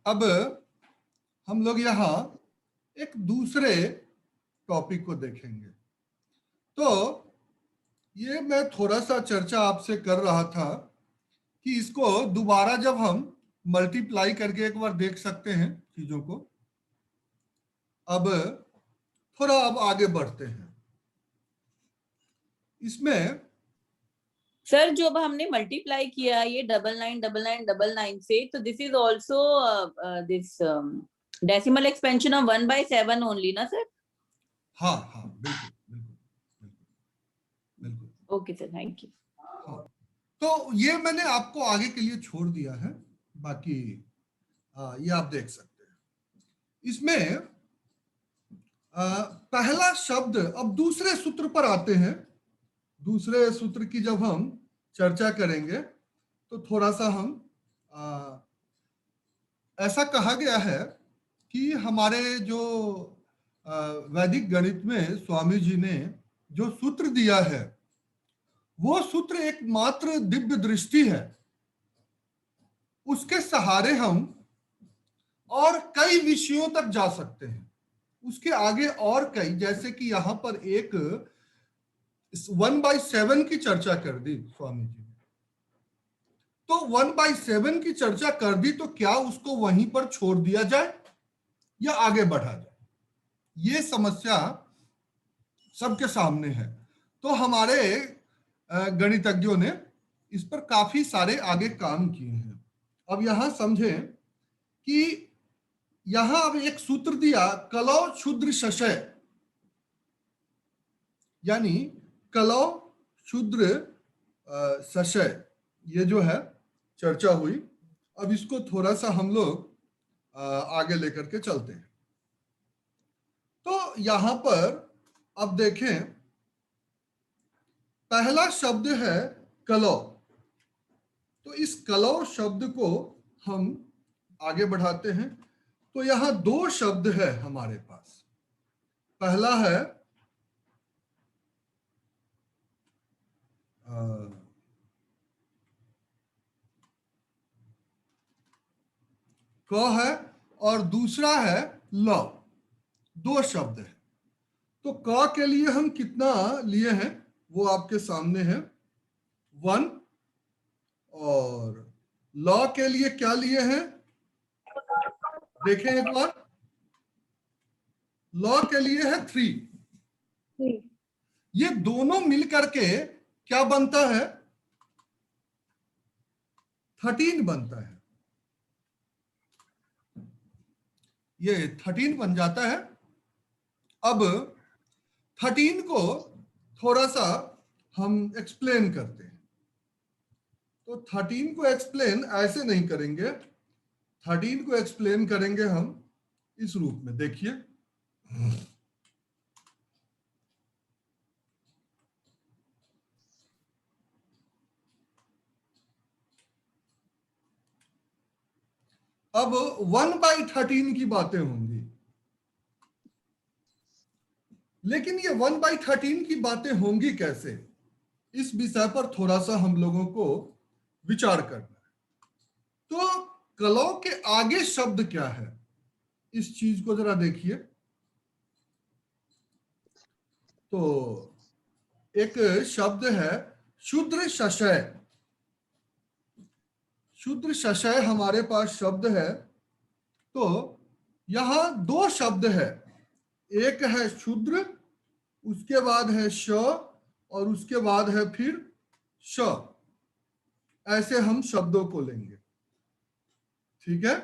अब हम लोग यहाँ एक दूसरे टॉपिक को देखेंगे। तो ये मैं थोड़ा सा चर्चा आपसे कर रहा था कि इसको दोबारा जब हम मल्टीप्लाई करके एक बार देख सकते हैं चीजों को। अब थोड़ा अब आगे बढ़ते हैं इसमें। सर जो अब हमने मल्टीप्लाई किया ये 999999 से, तो this is also this decimal expansion of 1/7 only ना सर? हाँ हाँ बिल्कुल बिल्कुल बिल्कुल बिल्कुल। Okay sir, thank you. हाँ, तो ये मैंने आपको आगे के लिए छोड़ दिया है, बाकी ये आप देख सकते हैं इसमें। पहला शब्द, अब दूसरे सूत्र पर आते हैं। दूसरे सूत्र की जब हम चर्चा करेंगे तो थोड़ा सा हम ऐसा कहा गया है कि हमारे जो वैदिक गणित में स्वामी जी ने जो सूत्र दिया है वो सूत्र एकमात्र दिव्य दृष्टि है। उसके सहारे हम और कई विषयों तक जा सकते हैं। उसके आगे और कई, जैसे कि यहां पर एक 1/7 की चर्चा कर दी स्वामी जी ने, तो 1/7 की चर्चा कर दी तो क्या उसको वहीं पर छोड़ दिया जाए या आगे बढ़ा जाए, ये समस्या सबके सामने है। तो हमारे गणितज्ञों ने इस पर काफी सारे आगे काम किए हैं। अब यहां समझें कि यहां अब एक सूत्र दिया कलौ क्षुद्र शशय, यानी कलौ क्षुद्र शशय, ये जो है चर्चा हुई। अब इसको थोड़ा सा हम लोग आगे लेकर के चलते हैं। तो यहां पर अब देखें, पहला शब्द है कलौ। तो इस कलौ शब्द को हम आगे बढ़ाते हैं। तो यहां दो शब्द है हमारे पास। पहला है क है और दूसरा है ल। दो शब्द है। तो क के लिए हम कितना लिए हैं वो आपके सामने है 1, और ल के लिए क्या लिए हैं देखें एक बार। ल के लिए है 3। ये दोनों मिलकर के क्या बनता है 13 बनता है। ये 13 बन जाता है। अब 13 को थोड़ा सा हम एक्सप्लेन करते हैं। तो 13 को एक्सप्लेन ऐसे नहीं करेंगे, 13 को एक्सप्लेन करेंगे हम इस रूप में। देखिए, अब 1/13 की बातें होंगी, लेकिन ये 1/13 की बातें होंगी कैसे, इस विषय पर थोड़ा सा हम लोगों को विचार करना है। तो कलौ के आगे शब्द क्या है, इस चीज को जरा देखिए। तो एक शब्द है शूद्र शशय। शूद्र शशय हमारे पास शब्द है। तो यहां दो शब्द है, एक है शूद्र, उसके बाद है श, और उसके बाद है फिर श। ऐसे हम शब्दों को लेंगे, ठीक है।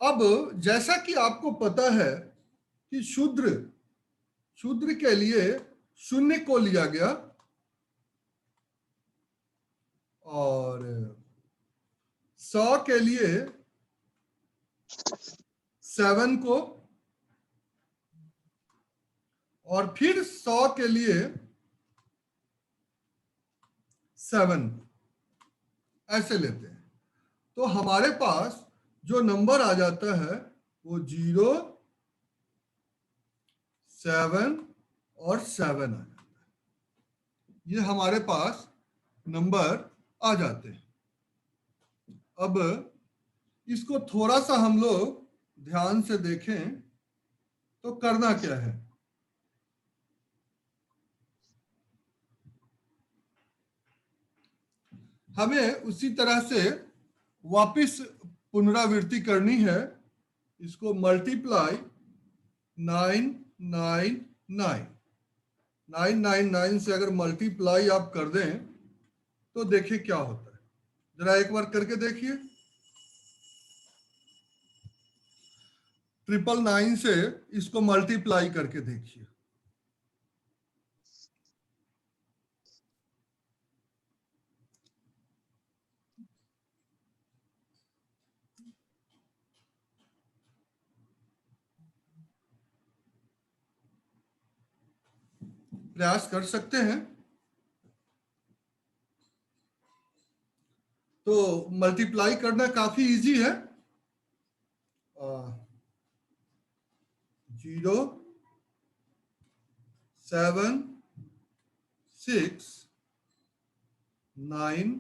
अब जैसा कि आपको पता है कि शूद्र, शूद्र के लिए शून्य को लिया गया, और स के लिए 7 को, और फिर 100 के लिए 7, ऐसे लेते हैं। तो हमारे पास जो नंबर आ जाता है वो 0, 7 और 7 आ जाता है। ये हमारे पास नंबर आ जाते हैं। अब इसको थोड़ा सा हम लोग ध्यान से देखें तो करना क्या है। हमें उसी तरह से वापस पुनरावृत्ति करनी है। इसको मल्टीप्लाई 999 999 से अगर मल्टीप्लाई आप कर दें तो देखिए क्या होता है। जरा एक बार करके देखिए। 999 से इसको मल्टीप्लाई करके देखिए। प्रयास कर सकते हैं। तो मल्टीप्लाई करना काफी इजी है। 0 7 6 9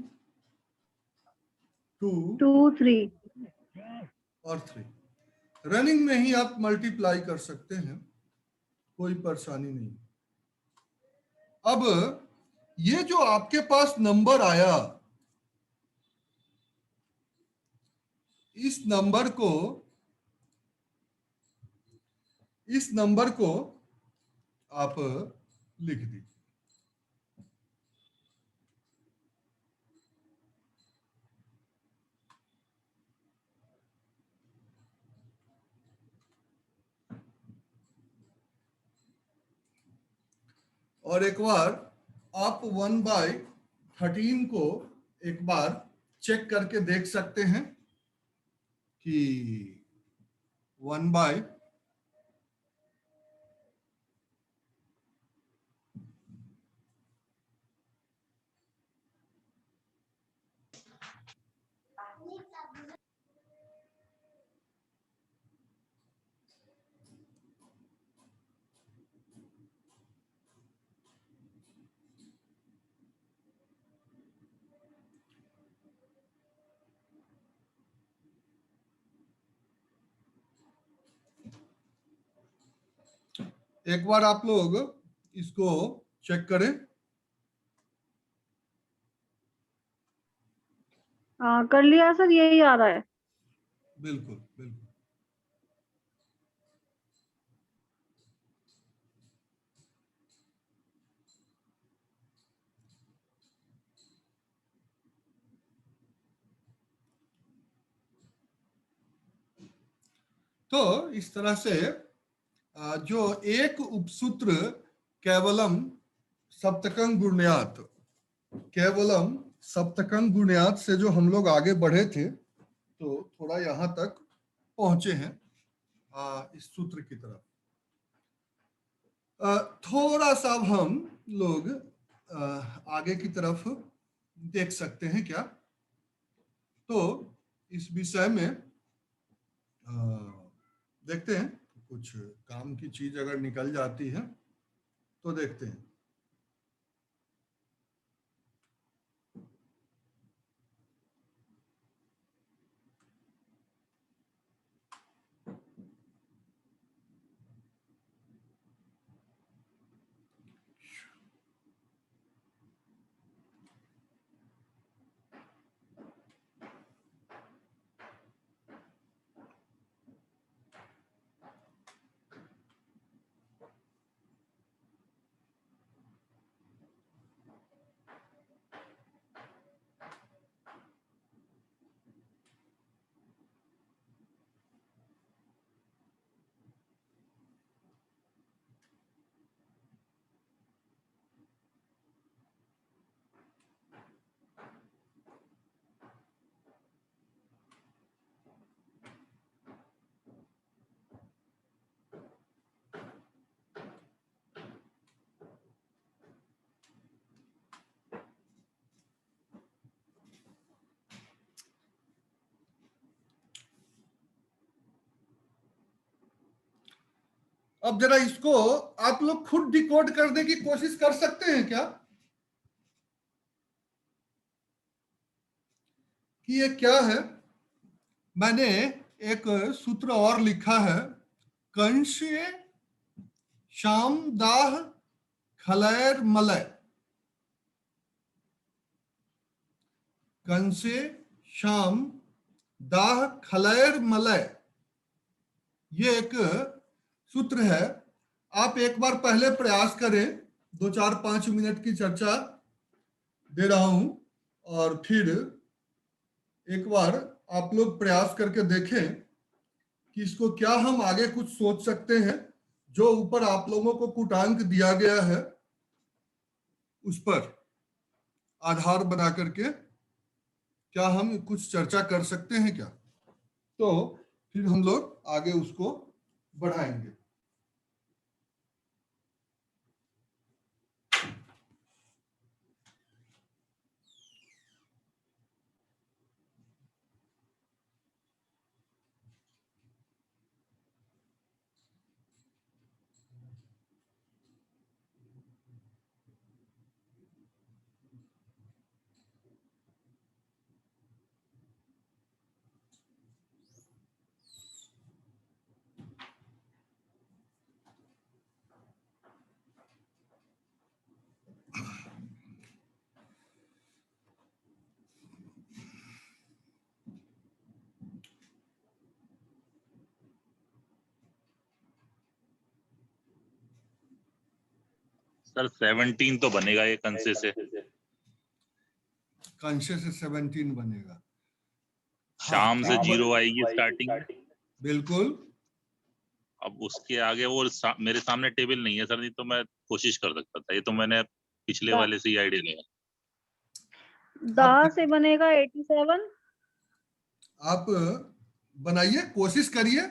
2 2 3 और 3 रनिंग में ही आप मल्टीप्लाई कर सकते हैं, कोई परेशानी नहीं। अब ये जो आपके पास नंबर आया, इस नंबर को आप लिख दीजिए। और एक बार आप 1/13 को एक बार चेक करके देख सकते हैं कि 1 बाय एक बार आप लोग इसको चेक करें। हाँ कर लिया सर, यही आ रहा है। बिल्कुल बिल्कुल। तो इस तरह से जो एक उपसूत्र केवलम सप्तकं गुणयात, केवलम सप्तकं गुणयात से जो हम लोग आगे बढ़े थे, तो थोड़ा यहां तक पहुंचे हैं इस सूत्र की तरफ। थोड़ा सा अब हम लोग आगे की तरफ देख सकते हैं क्या। तो इस विषय में देखते हैं, कुछ काम की चीज अगर निकल जाती है तो देखते हैं। अब जरा इसको आप लोग खुद डिकोड करने की कोशिश कर सकते हैं क्या कि ये क्या है। मैंने एक सूत्र और लिखा है, कंस्य शाम दाह खलैर मलय। कंस्य शाम दाह खलैर मलय, ये एक सूत्र है। आप एक बार पहले प्रयास करें, 2-4-5 मिनट की चर्चा दे रहा हूं, और फिर एक बार आप लोग प्रयास करके देखें कि इसको क्या हम आगे कुछ सोच सकते हैं। जो ऊपर आप लोगों को कूटांक दिया गया है उस पर आधार बना करके क्या हम कुछ चर्चा कर सकते हैं क्या, तो फिर हम लोग आगे उसको बढ़ाएंगे। सर 17 तो बनेगा ये कंसे से। कंसे से 17 बनेगा। शाम से 0 आएगी स्टार्टिंग में। बिल्कुल। अब उसके आगे वो मेरे सामने टेबल नहीं है सर, नहीं तो मैं कोशिश कर सकता था। ये तो मैंने पिछले वाले से ही आइडिया लिया। दाह से बनेगा 87। आप बनाइए, कोशिश करिए।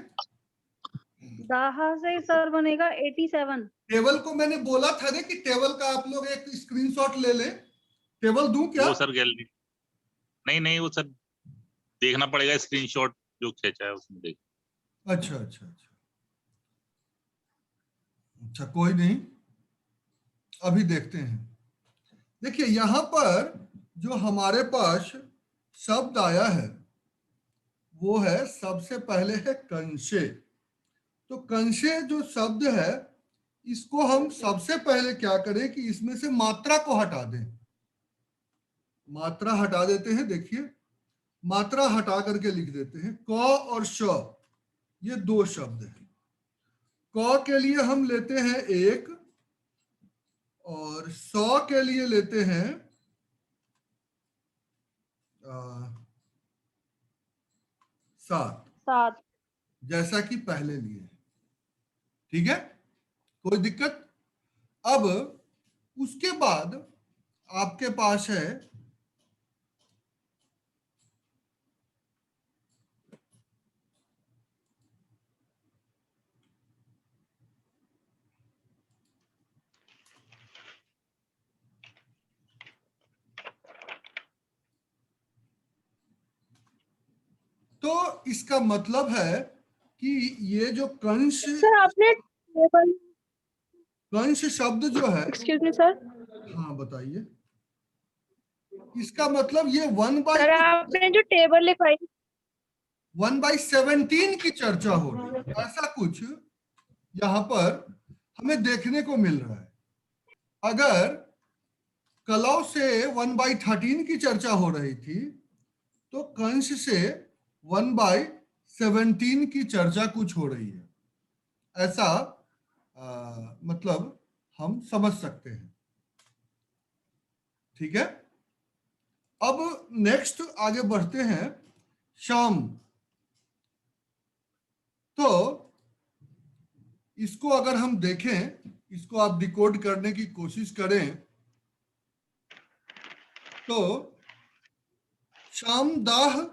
दाह से सर बनेगा 87। टेबल को मैंने बोला था ना कि टेबल का आप लोग एक स्क्रीनशॉट ले लें। टेबल दूं क्या? वो सर गैलरी नहीं, वो सर देखना पड़ेगा, स्क्रीनशॉट जो खींचा है उसमें देख। अच्छा अच्छा अच्छा अच्छा, कोई नहीं, अभी देखते हैं। देखिए यहां पर जो हमारे पास शब्द आया है वो है, सबसे पहले है कंशे। तो कंशे जो शब्द है, इसको हम सबसे पहले क्या करें कि इसमें से मात्रा को हटा दें। मात्रा हटा देते हैं। देखिए मात्रा हटा करके लिख देते हैं क और श, ये दो शब्द हैं। क के लिए हम लेते हैं 1 और 100 के लिए लेते हैं 7, जैसा कि पहले लिए। ठीक है, कोई दिक्कत? अब उसके बाद आपके पास है तो इसका मतलब है कि ये जो कंश, सर आपने टेबल, कंश शब्द जो है, एक्सक्यूज मी सर, हाँ बताइए, इसका मतलब ये 1 सर आपने जो टेबल लिखवाई 1/17 की चर्चा हो रही है, ऐसा कुछ यहाँ पर हमें देखने को मिल रहा है। अगर कलौ से 1/13 की चर्चा हो रही थी तो कंश से 1/17 की चर्चा कुछ हो रही है, ऐसा मतलब हम समझ सकते हैं। ठीक है, अब नेक्स्ट आगे बढ़ते हैं। शाम, तो इसको अगर हम देखें, इसको आप डिकोड करने की कोशिश करें तो शाम दाह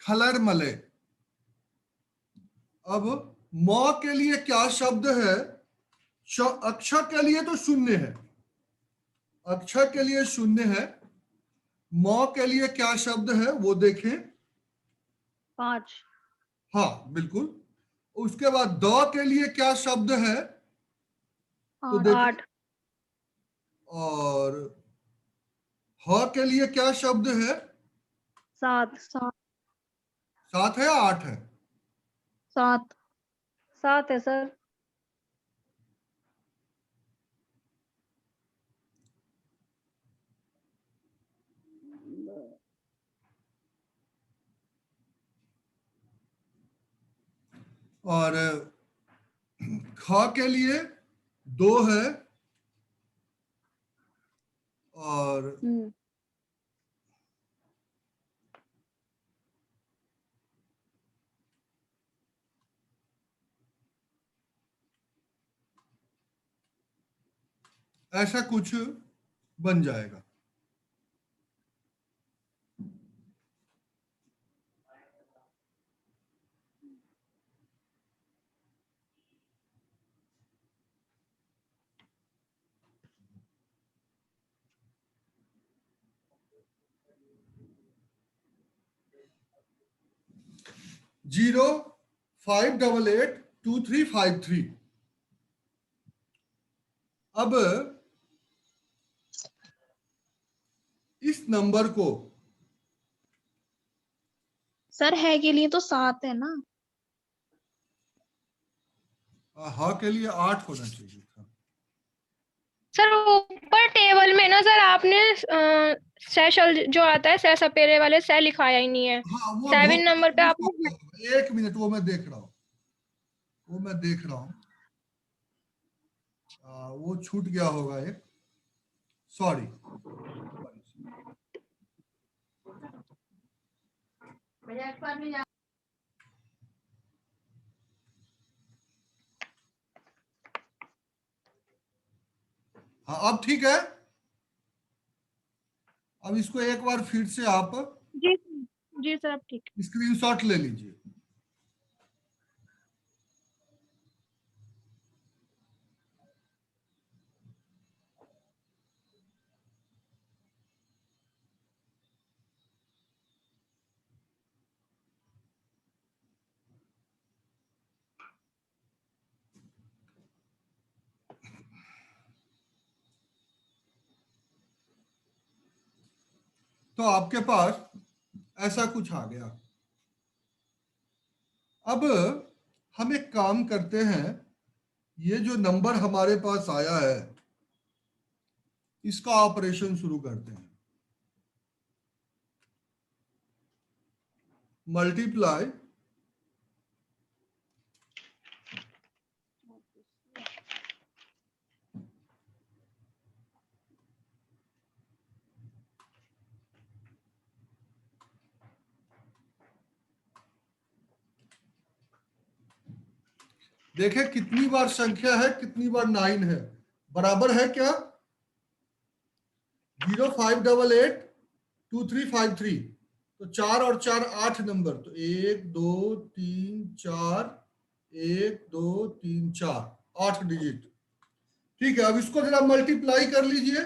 खलर मले। अब म के लिए क्या शब्द है? अक्षर के लिए तो 0 है, अक्षर के लिए 0 है। म के लिए क्या शब्द है वो देखें। 5। हाँ बिल्कुल। उसके बाद द के लिए क्या शब्द है तो देखें। 8। और ह के लिए क्या शब्द है? 7। 7 है या 8 है? 7 7 है सर। और ख के लिए 2 है और ऐसा कुछ बन जाएगा। जीरो 5882353। अब इस नंबर को सर है के लिए तो 7 है ना। हाँ के लिए 8 होना चाहिए था। सर ऊपर टेबल में ना सर आपने सेशल जो आता है सै सपेरे वाले सै लिखाया ही नहीं है। हाँ वो 7 नंबर पे आपने 1 मिनट, वो मैं देख रहा हूँ, वो छूट गया होगा एक, सॉरी। हाँ अब ठीक है। अब इसको एक बार फिर से आप जी जी सर अब ठीक। स्क्रीनशॉट ले लीजिए। तो आपके पास ऐसा कुछ आ गया। अब हम एक काम करते हैं, ये जो नंबर हमारे पास आया है इसका ऑपरेशन शुरू करते हैं। मल्टीप्लाई देखें कितनी बार संख्या है, कितनी बार 9 है, बराबर है क्या? 05882353। तो 4 और 4 8 नंबर, तो 1 2 3 4, 1 2 3 4, 8 डिजिट। ठीक है, अब इसको जरा मल्टीप्लाई कर लीजिए।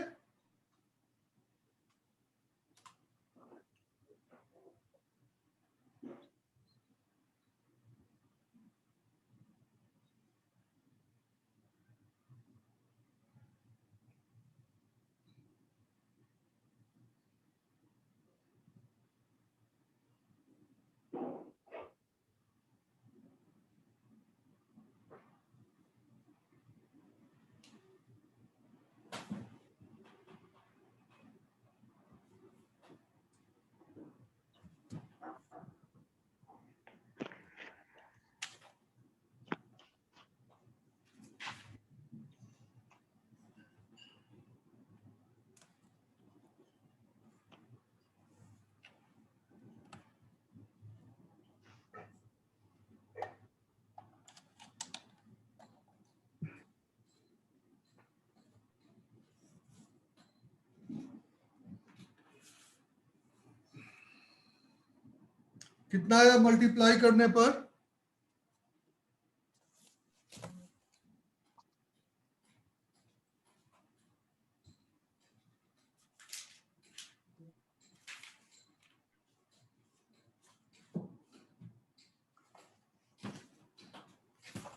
कितना है मल्टीप्लाई करने पर?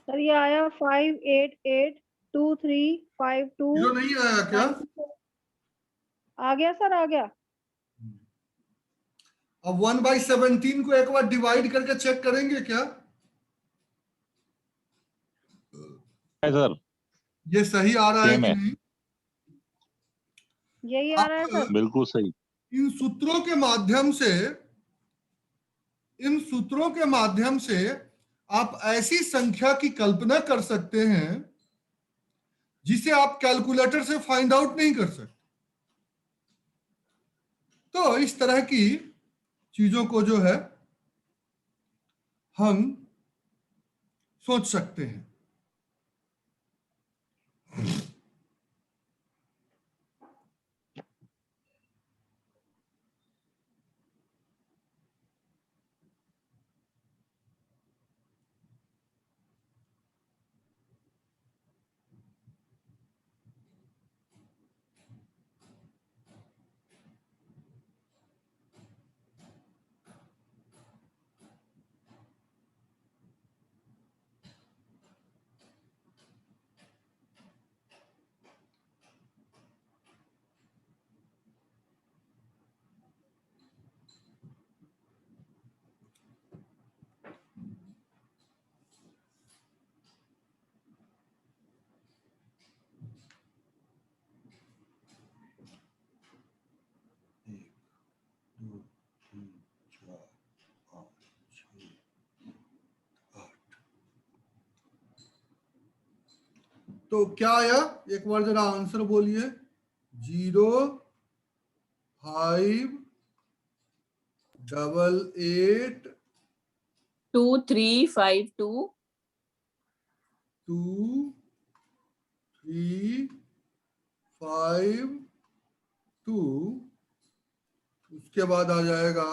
सर ये आया 5882352। जीरो नहीं आया क्या? आ गया सर, आ गया। अब 1/17 को एक बार डिवाइड करके चेक करेंगे क्या? है सर, ये सही आ रहा है सेम कि है, नहीं? यही आ रहा है सर। बिल्कुल सही। इन सूत्रों के माध्यम से, इन सूत्रों के माध्यम से आप ऐसी संख्या की कल्पना कर सकते हैं जिसे आप कैलकुलेटर से फाइंड आउट नहीं कर सकते। तो इस तरह की चीजों को जो है हम सोच सकते हैं। तो क्या आया? एक बार जरा आंसर बोलिए। 0 5 8 2 3 5 2 2 3 5 2, उसके बाद आ जाएगा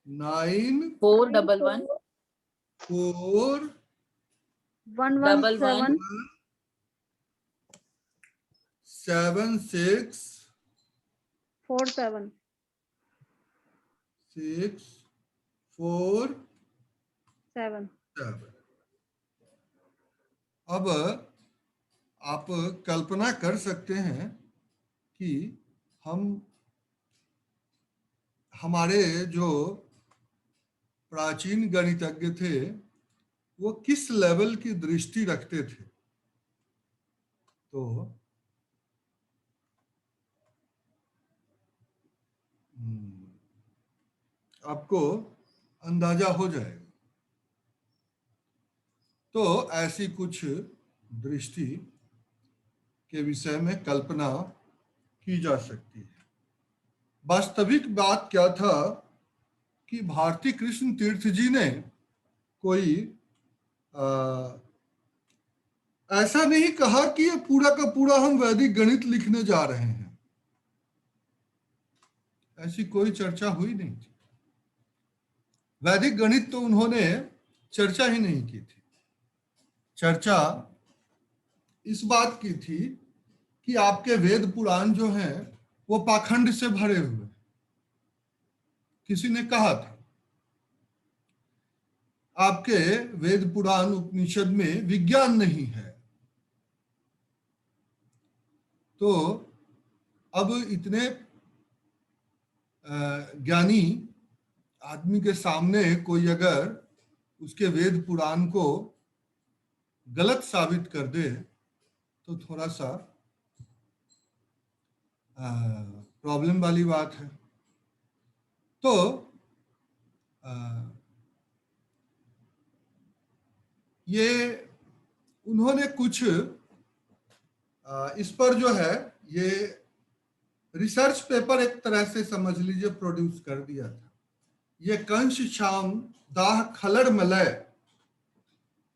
9 4 1 1 4 117 7 6 47 6 4 7। 7। अब आप कल्पना कर सकते हैं कि हमारे जो प्राचीन गणितज्ञ थे वो किस लेवल की दृष्टि रखते थे। तो आपको अंदाजा हो जाएगा। तो ऐसी कुछ दृष्टि के विषय में कल्पना की जा सकती है। वास्तविक बात क्या था कि भारती कृष्ण तीर्थ जी ने कोई ऐसा नहीं कहा कि ये पूरा का पूरा हम वैदिक गणित लिखने जा रहे हैं। ऐसी कोई चर्चा हुई नहीं थी। वैदिक गणित तो उन्होंने चर्चा ही नहीं की थी। चर्चा इस बात की थी कि आपके वेद पुराण जो हैं वो पाखंड से भरे हुए हैं। किसी ने कहा था आपके वेद पुराण उपनिषद में विज्ञान नहीं है। तो अब इतने ज्ञानी आदमी के सामने कोई अगर उसके वेद पुराण को गलत साबित कर दे तो थोड़ा सा प्रॉब्लम वाली बात है। तो ये उन्होंने कुछ इस पर जो है ये रिसर्च पेपर एक तरह से समझ लीजिए प्रोड्यूस कर दिया था। ये कंश श्याम दाह खलड़ मलय,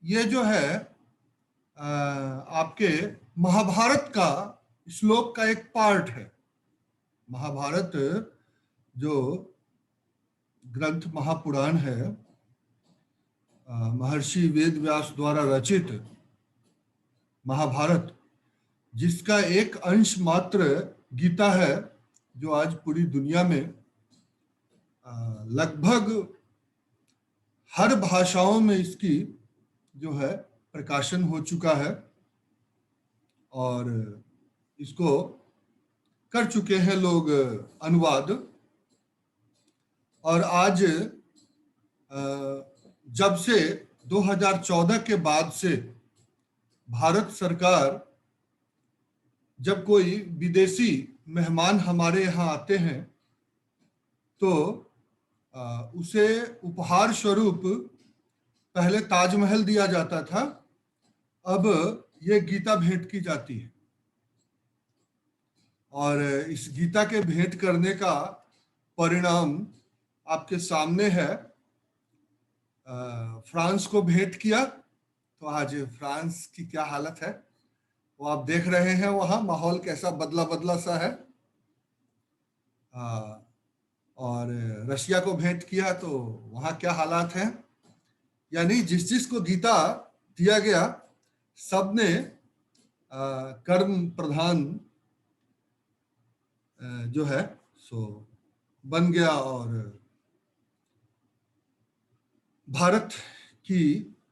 ये जो है आपके महाभारत का श्लोक का एक पार्ट है। महाभारत जो ग्रंथ महापुराण है, महर्षि वेद व्यास द्वारा रचित महाभारत, जिसका एक अंश मात्र गीता है, जो आज पूरी दुनिया में लगभग हर भाषाओं में इसकी जो है प्रकाशन हो चुका है और इसको कर चुके हैं लोग अनुवाद। और आज जब से 2014 के बाद से भारत सरकार जब कोई विदेशी मेहमान हमारे यहाँ आते हैं तो उसे उपहार स्वरूप पहले ताजमहल दिया जाता था, अब ये गीता भेंट की जाती है। और इस गीता के भेंट करने का परिणाम आपके सामने है। फ्रांस को भेंट किया तो आज फ्रांस की क्या हालत है वो आप देख रहे हैं, वहां माहौल कैसा बदला बदला सा है। और रशिया को भेंट किया तो वहां क्या हालात हैं। यानी जिस जिस को गीता दिया गया सबने कर्म प्रधान जो है सो बन गया और भारत की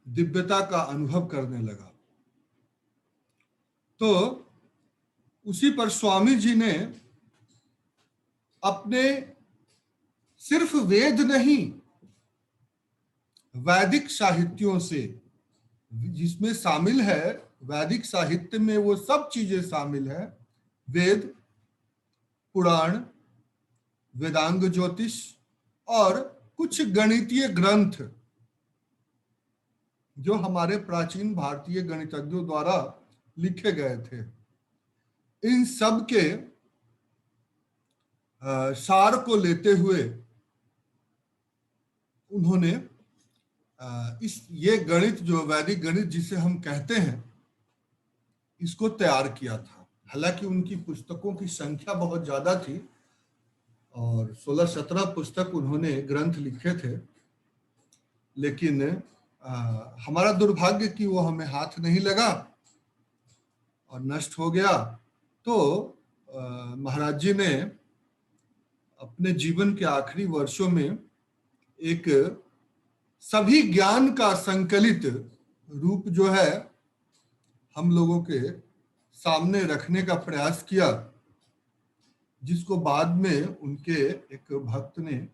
दिव्यता का अनुभव करने लगा। तो उसी पर स्वामी जी ने अपने सिर्फ वेद नहीं वैदिक साहित्यों से, जिसमें शामिल है वैदिक साहित्य में वो सब चीजें शामिल है, वेद, पुराण, वेदांग ज्योतिष और कुछ गणितीय ग्रंथ जो हमारे प्राचीन भारतीय गणितज्ञों द्वारा लिखे गए थे, इन सब के सार को लेते हुए उन्होंने ये गणित जो वैदिक गणित जिसे हम कहते हैं इसको तैयार किया था। हालांकि उनकी पुस्तकों की संख्या बहुत ज्यादा थी और 16-17 पुस्तक उन्होंने ग्रंथ लिखे थे, लेकिन हमारा दुर्भाग्य कि वो हमें हाथ नहीं लगा और नष्ट हो गया। तो महाराज जी ने अपने जीवन के आखिरी वर्षों में एक सभी ज्ञान का संकलित रूप जो है हम लोगों के सामने रखने का प्रयास किया, जिसको बाद में उनके एक भक्त ने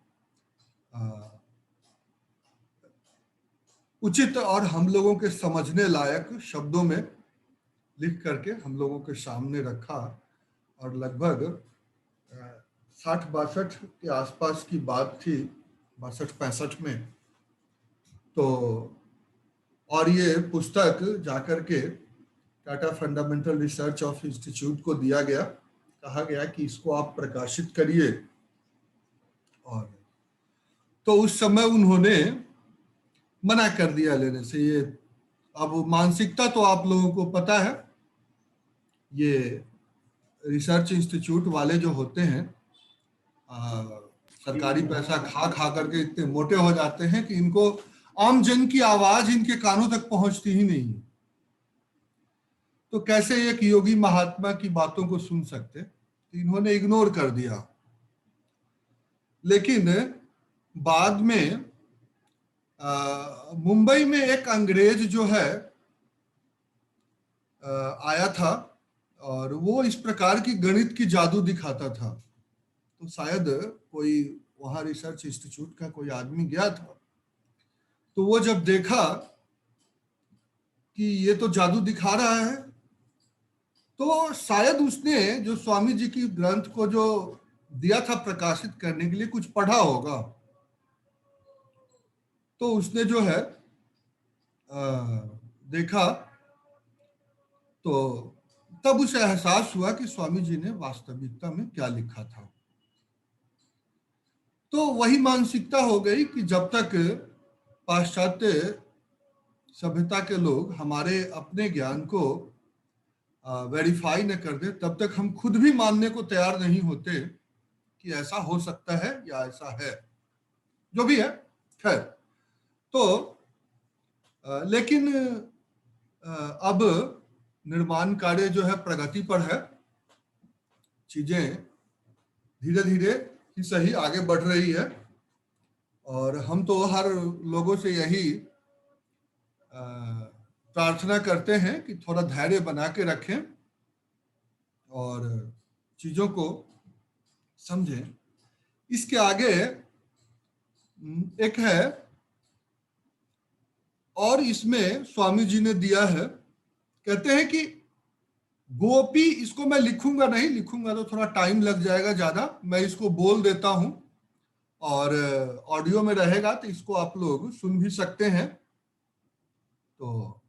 उचित और हम लोगों के समझने लायक शब्दों में लिख करके हम लोगों के सामने रखा। और लगभग 60-62 के आसपास की बात थी, 62-65 में। तो और ये पुस्तक जाकर के Tata fundamental research of institute को दिया गया, कहा गया कि इसको आप प्रकाशित करिए। और तो उस समय उन्होंने मना कर दिया लेने से। ये अब मानसिकता तो आप लोगों को पता है, ये रिसर्च इंस्टीट्यूट वाले जो होते हैं सरकारी पैसा खा खा करके इतने मोटे हो जाते हैं कि इनको आम जन की आवाज इनके कानों तक पहुंचती ही नहीं। तो कैसे एक योगी महात्मा की बातों को सुन सकते, तो इन्होंने इग्नोर कर दिया। लेकिन बाद में मुंबई में एक अंग्रेज जो है आया था और वो इस प्रकार की गणित की जादू दिखाता था। तो शायद कोई वहां रिसर्च इंस्टीट्यूट का कोई आदमी गया था, तो वो जब देखा कि ये तो जादू दिखा रहा है, तो शायद उसने जो स्वामी जी की ग्रंथ को जो दिया था प्रकाशित करने के लिए कुछ पढ़ा होगा। तो उसने जो है देखा तो तब उसे एहसास हुआ कि स्वामी जी ने वास्तविकता में क्या लिखा था। तो वही मानसिकता हो गई कि जब तक पाश्चात्य सभ्यता के लोग हमारे अपने ज्ञान को वेरीफाई न कर दे, तब तक हम खुद भी मानने को तैयार नहीं होते कि ऐसा हो सकता है या ऐसा है, जो भी है। खैर, तो लेकिन अब निर्माण कार्य जो है प्रगति पर है, चीजें धीरे धीरे ही सही आगे बढ़ रही है। और हम तो हर लोगों से यही प्रार्थना करते हैं कि थोड़ा धैर्य बना के रखें और चीजों को समझें। इसके आगे एक है, और इसमें स्वामी जी ने दिया है, कहते हैं कि गोपी, इसको मैं लिखूंगा नहीं, लिखूंगा तो थोड़ा टाइम लग जाएगा ज्यादा, मैं इसको बोल देता हूं और ऑडियो में रहेगा तो इसको आप लोग सुन भी सकते हैं। तो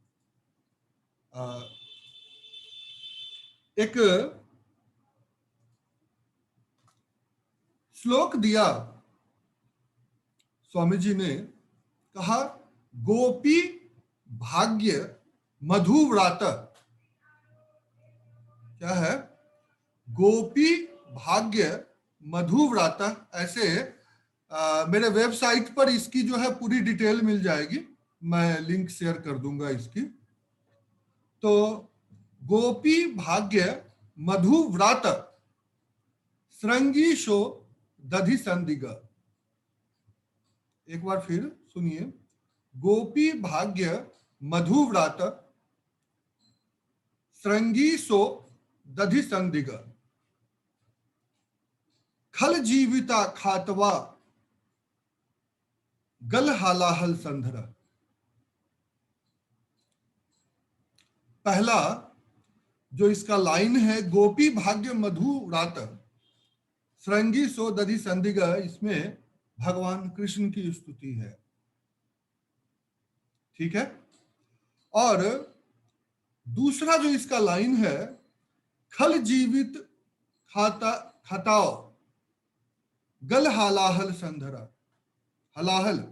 एक श्लोक दिया स्वामी जी ने, कहा गोपी भाग्य मधुव्रात। क्या है? गोपी भाग्य मधुव्रात। ऐसे मेरे वेबसाइट पर इसकी जो है पूरी डिटेल मिल जाएगी, मैं लिंक शेयर कर दूंगा इसकी। तो गोपी भाग्य मधुव्रात श्रृंगीशो दधि संदिग। एक बार फिर सुनिए, गोपी भाग्य मधुव्रात श्रृंगीशो दधि संदिग, खल जीविता खातवा गल हालाहल संधर। पहला जो इसका लाइन है, गोपी भाग्य मधुव्रात श्रृंगी सो दधि संदिग, इसमें भगवान कृष्ण की स्तुति है। ठीक है। और दूसरा जो इसका लाइन है, खल जीवित खाताओ गल हालाहल संधरा। हलाहल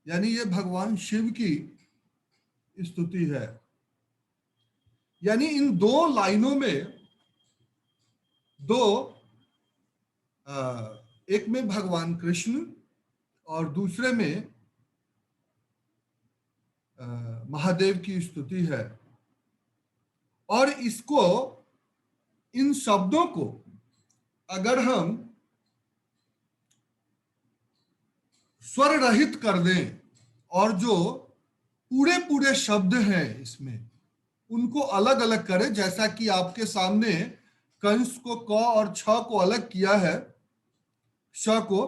यानी ये भगवान शिव की स्तुति है। यानी इन दो लाइनों में एक में भगवान कृष्ण और दूसरे में महादेव की स्तुति है। और इसको, इन शब्दों को अगर हम स्वर रहित कर दें और जो पूरे पूरे शब्द हैं इसमें उनको अलग अलग करें, जैसा कि आपके सामने कंस को क और छ को अलग किया है, श को,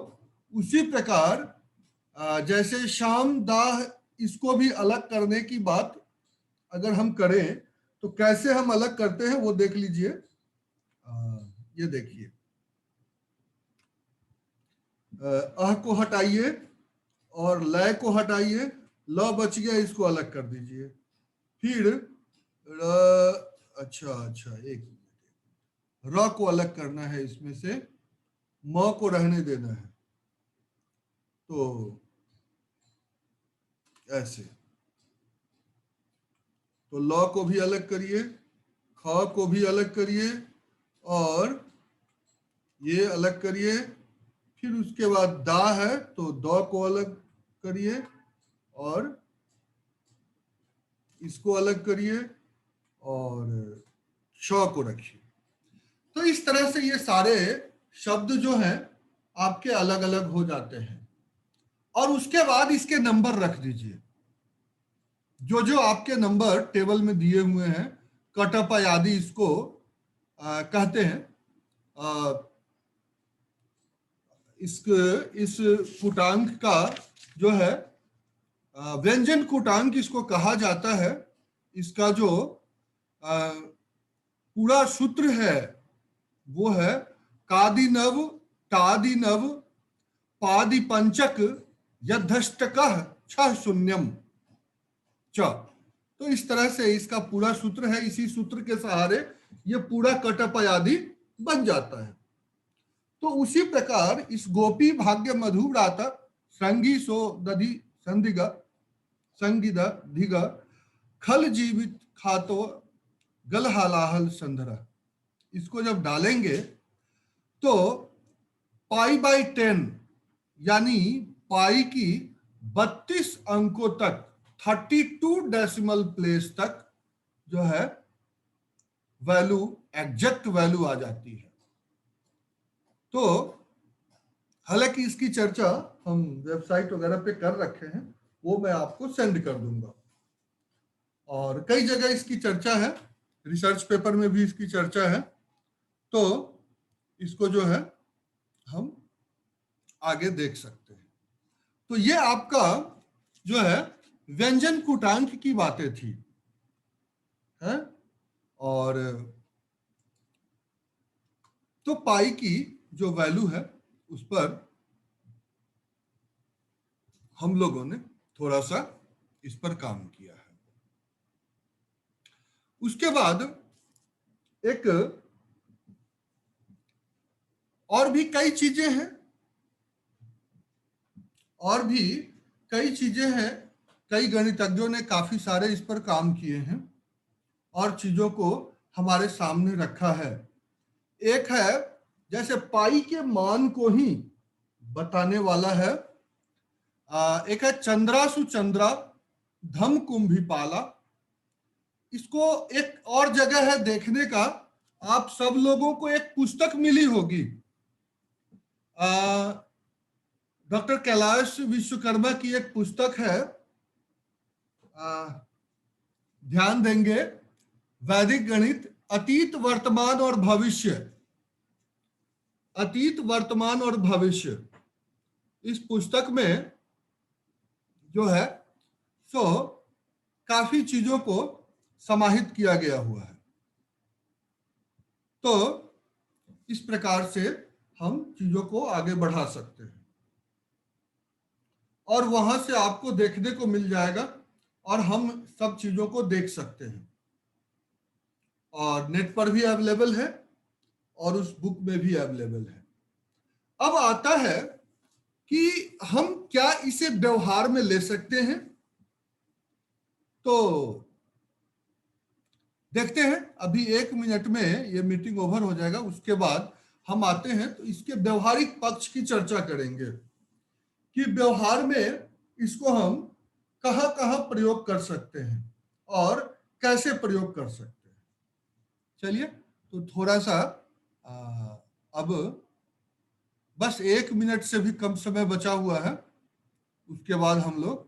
उसी प्रकार जैसे शाम दाह, इसको भी अलग करने की बात अगर हम करें तो कैसे हम अलग करते हैं वो देख लीजिए। ये देखिए, अह को हटाइए और लय को हटाइए, ल बच गया, इसको अलग कर दीजिए। फिर अच्छा एक मिनट, र को अलग करना है इसमें से, म को रहने देना है। तो ऐसे, तो ल को भी अलग करिए, ख को भी अलग करिए और ये अलग करिए। फिर उसके बाद दा है तो द को अलग करिए और इसको अलग करिए और श को रखिए। तो इस तरह से ये सारे शब्द जो हैं आपके अलग अलग हो जाते हैं। और उसके बाद इसके नंबर रख दीजिए, जो जो आपके नंबर टेबल में दिए हुए हैं, कटअप आदि इसको कहते हैं। इस कूटांक का जो है व्यंजन कूटांक इसको कहा जाता है। इसका जो पूरा सूत्र है वो है कादिनव टादिनव पादिपंचक यद्धष्टकः छः शून्यम च। तो इस तरह से इसका पूरा सूत्र है। इसी सूत्र के सहारे ये पूरा कटअप आदि बन जाता है। तो उसी प्रकार इस गोपी भाग्य मधुव्रात संगी सो दधि संदिग संगिद धिग खल जीवित खातो गल हालाहल संधरा, इसको जब डालेंगे तो पाई बाई 10 यानी पाई की 32 अंकों तक, 32 डेसिमल प्लेस तक जो है वैल्यू, एग्जैक्ट वैल्यू आ जाती है। तो हालांकि इसकी चर्चा हम वेबसाइट वगैरह पे कर रखे हैं, वो मैं आपको सेंड कर दूंगा। और कई जगह इसकी चर्चा है, रिसर्च पेपर में भी इसकी चर्चा है। तो इसको जो है हम आगे देख सकते हैं। तो ये आपका जो है व्यंजन कूटांक की बातें थी, है? और तो पाई की जो वैल्यू है उस पर हम लोगों ने थोड़ा सा इस पर काम किया है। उसके बाद एक और भी कई चीजें हैं, और भी कई चीजें हैं, कई गणितज्ञों ने काफी सारे इस पर काम किए हैं और चीजों को हमारे सामने रखा है। एक है जैसे पाई के मान को ही बताने वाला है, एक है चंद्रासु चंद्रा धम कुंभिपाला। इसको एक और जगह है देखने का, आप सब लोगों को एक पुस्तक मिली होगी, डॉक्टर कैलाश विश्वकर्मा की एक पुस्तक है, ध्यान देंगे, वैदिक गणित अतीत वर्तमान और भविष्य, अतीत वर्तमान और भविष्य। इस पुस्तक में जो है सो काफी चीजों को समाहित किया गया हुआ है। तो इस प्रकार से हम चीजों को आगे बढ़ा सकते हैं और वहां से आपको देखने को मिल जाएगा और हम सब चीजों को देख सकते हैं, और नेट पर भी अवेलेबल है और उस बुक में भी अवेलेबल है। अब आता है कि हम क्या इसे व्यवहार में ले सकते हैं। तो देखते हैं, अभी 1 मिनट में ये मीटिंग ओवर हो जाएगा, उसके बाद हम आते हैं तो इसके व्यवहारिक पक्ष की चर्चा करेंगे कि व्यवहार में इसको हम कहां कहां प्रयोग कर सकते हैं और कैसे प्रयोग कर सकते हैं। चलिए, तो थोड़ा सा अब बस 1 मिनट से भी कम समय बचा हुआ है, उसके बाद हम लोग